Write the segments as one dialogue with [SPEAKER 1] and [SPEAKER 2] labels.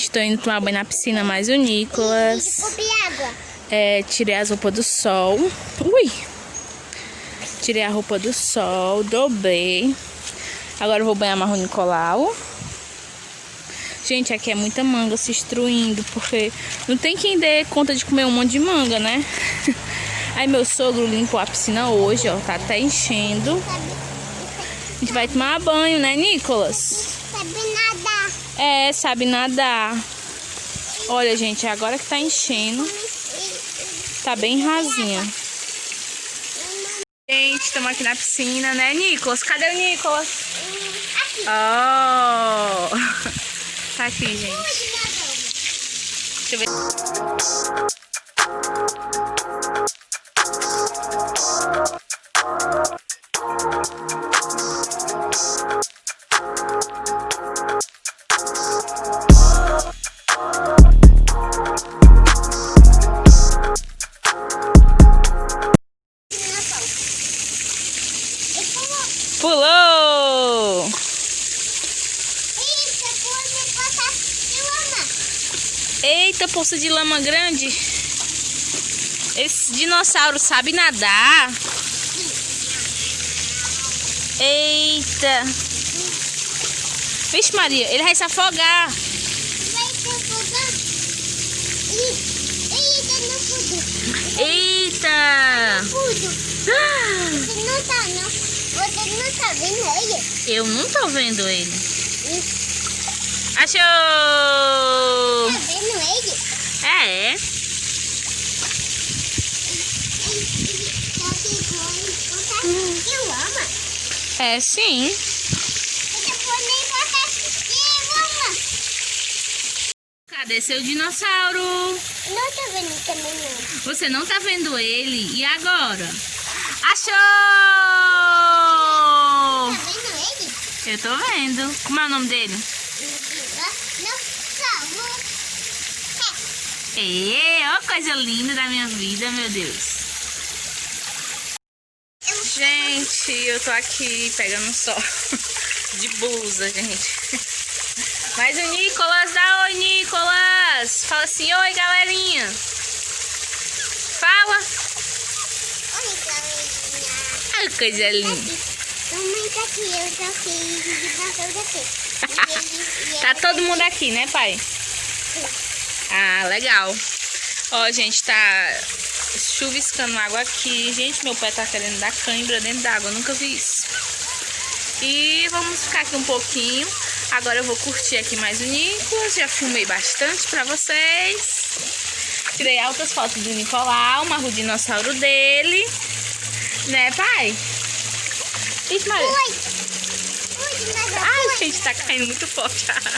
[SPEAKER 1] gente, tô indo tomar banho na piscina, mais o Nicolas. Tirei as roupas do sol. Ui! Tirei a roupa do sol, dobrei. Agora eu vou banhar mais o Nicolau. Gente, aqui é muita manga se destruindo, porque não tem quem dê conta de comer um monte de manga, né? Aí meu sogro limpou a piscina hoje, ó, tá até enchendo. A gente vai tomar banho, né, Nicolas?
[SPEAKER 2] Sabe nadar.
[SPEAKER 1] Sabe nadar. Olha, gente, agora que tá enchendo. Tá bem rasinha. Gente, estamos aqui na piscina, né, Nicolas? Cadê o Nicolas?
[SPEAKER 2] Aqui.
[SPEAKER 1] Oh! Tá aqui, gente. Deixa eu ver. Pulou! Eita, poça de lama grande. Esse dinossauro sabe nadar. Eita. Vixe Maria, ele vai se afogar. Eita.
[SPEAKER 2] Você não tá vendo ele?
[SPEAKER 1] Eu não tô vendo ele. Achou!
[SPEAKER 2] Tá vendo ele?
[SPEAKER 1] É.
[SPEAKER 2] Eu amo.
[SPEAKER 1] É sim. Cadê seu dinossauro?
[SPEAKER 2] Não tô vendo também não.
[SPEAKER 1] Você não tá vendo ele? E agora? Achou!
[SPEAKER 2] Tá vendo ele?
[SPEAKER 1] Eu tô vendo. Como é o nome dele? Ó, coisa linda da minha vida, meu Deus. Gente, eu tô aqui pegando sol de blusa, gente. Mas o Nicolas, dá oi, Nicolas. Fala assim, oi, galerinha. Fala.
[SPEAKER 2] Oi, galerinha.
[SPEAKER 1] Ai, coisa linda.
[SPEAKER 2] Mamãe tá aqui, eu tô aqui de passar daqui.
[SPEAKER 1] Tá todo mundo aqui, né, pai? Ah, legal. Ó, gente, tá chuviscando água aqui. Gente, meu pé tá querendo dar cãibra dentro d'água. Eu nunca vi isso. E vamos ficar aqui um pouquinho. Agora eu vou curtir aqui mais o Nicolas. Já filmei bastante pra vocês. Tirei altas fotos do Nicolau, o dinossauro dele. Né, pai? Isso, Maria.
[SPEAKER 2] Oi,
[SPEAKER 1] Ai, gente, tá caindo muito forte a água.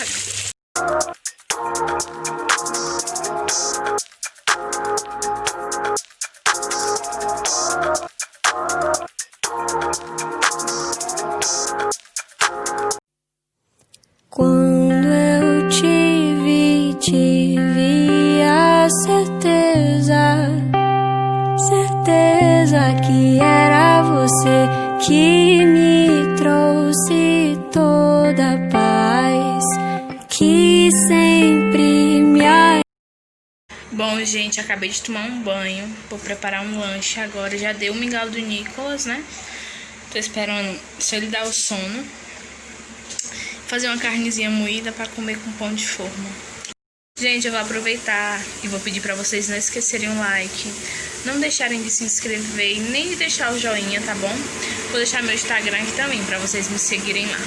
[SPEAKER 3] Quando eu tive a certeza que era você que me trouxe toda a paz, que sempre me...
[SPEAKER 1] Bom, gente, acabei de tomar um banho. Vou preparar um lanche agora. Já dei o mingau do Nicolas, né? Tô esperando se ele dar o sono. Fazer uma carnezinha moída pra comer com pão de forma. Gente, eu vou aproveitar e vou pedir pra vocês não esquecerem o like, não deixarem de se inscrever e nem de deixar o joinha, tá bom? Vou deixar meu Instagram aqui também pra vocês me seguirem lá.